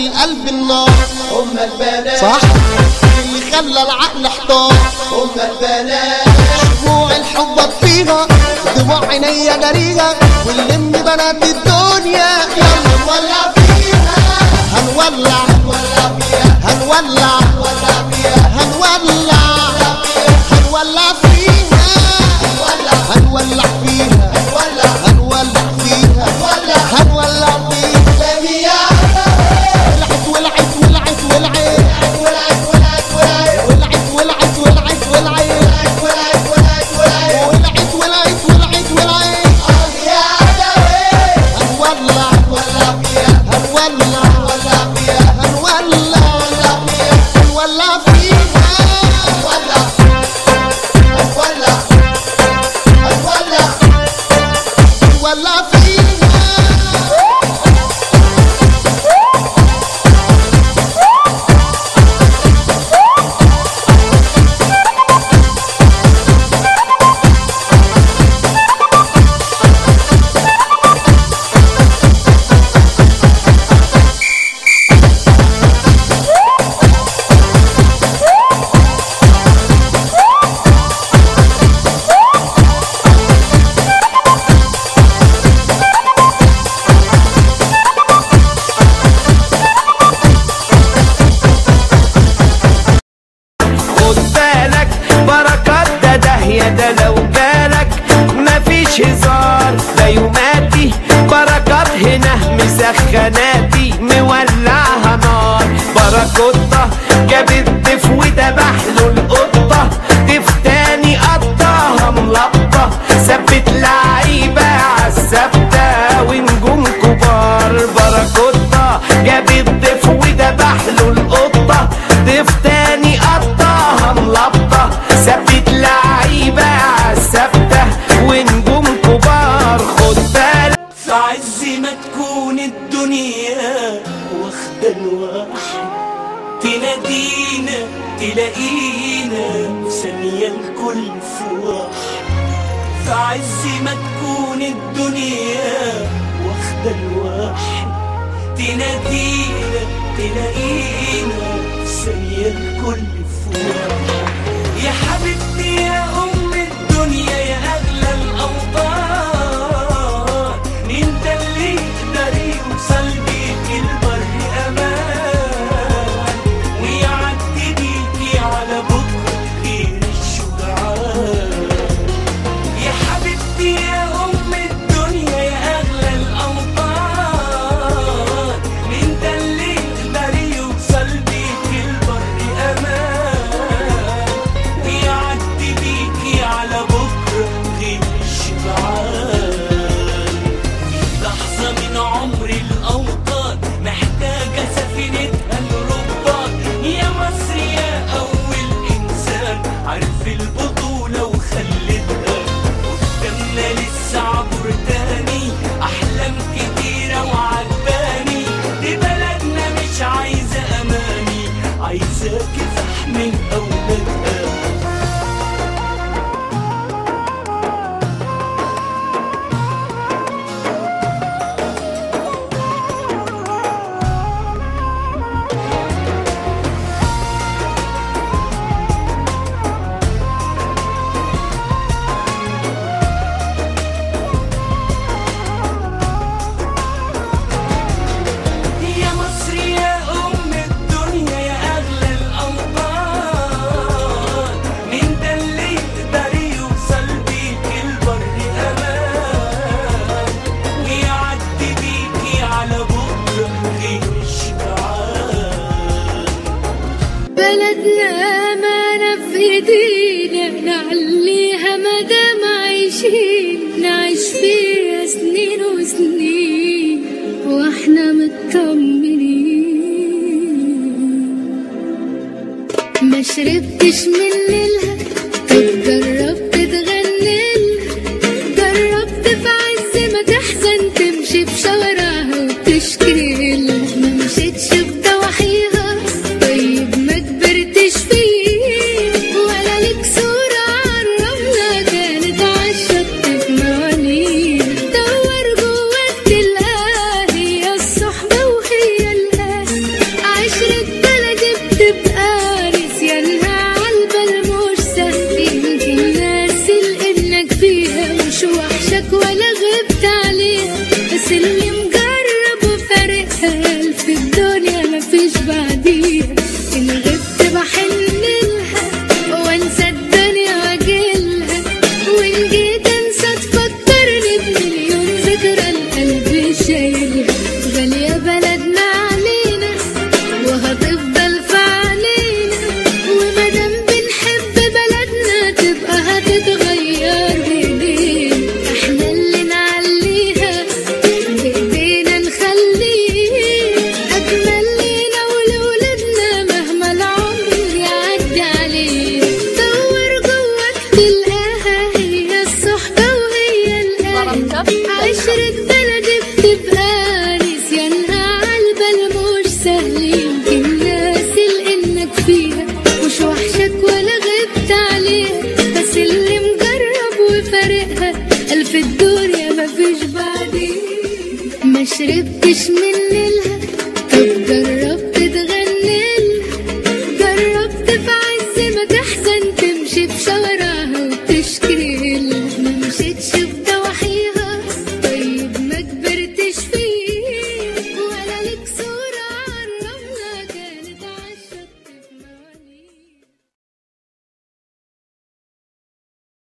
القلب النار هم البنات، صح اللي خلى العقل احتار هم البنات، شموع الحب فيها دموع عينيا جريها ونلم بنات الدنيا يلا نولع فيها، هنولع نولع فيها، هنولع نولع فيها، هنولع نولع هنولع فيها نولع هنولع فيها نولع هنولع فيها نولع هنولع فيها سميع ولعت ولعت ولعت ولعت ولعت ولعت ولعت ولعت ولعت ولعت ولعت ولعت ولعت ولعت ولعت ولعت ولعت ولعت يا عدوي هنولع نولع فيها، هنولع نولع فيها، هنولع نولع فيها، هنولع فيها نولع هنولع هنولع هنولع فيها خد بالك بركات ده يا ده لو جالك مفيش هزار لا يوماتي بركات هنا مسخناتي مولعها نار باراكوتا جابت دف وذبح له القطة دف تاني قطعها ملقطة ثبت لعيبة عالثابتة ونجوم كبار باراكوتا جابت دف وذبح له القطة دف تاني قطعها ملقطة ثبت لعيبة عالثابتة ونجوم كبار خد بالك في عز ما تكون الدنيا واخدة الواحد تنادينا تلاقينا في ثانية الكل في واحد في عز ما تكون الدنيا واخدة الواحد تنادينا تلاقينا في ثانية الكل في واحد يا حبيبتي يا أم الدنيا يا أغلى الأوطان انت اللي يقدر يوصل بيك البر أمان ويعدي بيكي على بكرة غير الشجعان يا حبيبتي يا أم الدنيا يا أغلى الأوطان انت اللي يقدر يوصل بيك البر أمان ويعدي بيكي على بكرة غير الشجعان لحظة من عمر الأوطان محتاجة سفينتها الرباط يا مصر يا أول إنسان عرف البطولة وخلتها قدامنا لسه عبر تاني أحلام كتيرة وعجباني دي بلدنا مش عايزة أماني عايزة كفاح من أولادها يا مصر يا أم الدنيا يا أغلى الأوطان مين ده اللي يقدر يوصل بيك البر أمان ويعدي بيكي على بكرة غير الشجعان بلدنا أمانة في ايدينا نعليها مدام عايشين نعيش فيها سنين وسنين واحنا مطمنين ما شربتش من ليلها طب جربت تغنيلها جربت في عز ما تحزن تمشي في شوارعها وتشكي لها ما مشيتش بضواحيها طيب ما كبرتش فيه ولا ليك صورة عالرملة كانت عالشط في مواليد دور جواك تلاقيها هي الصحبة وهي الأهل شربتش من نيلها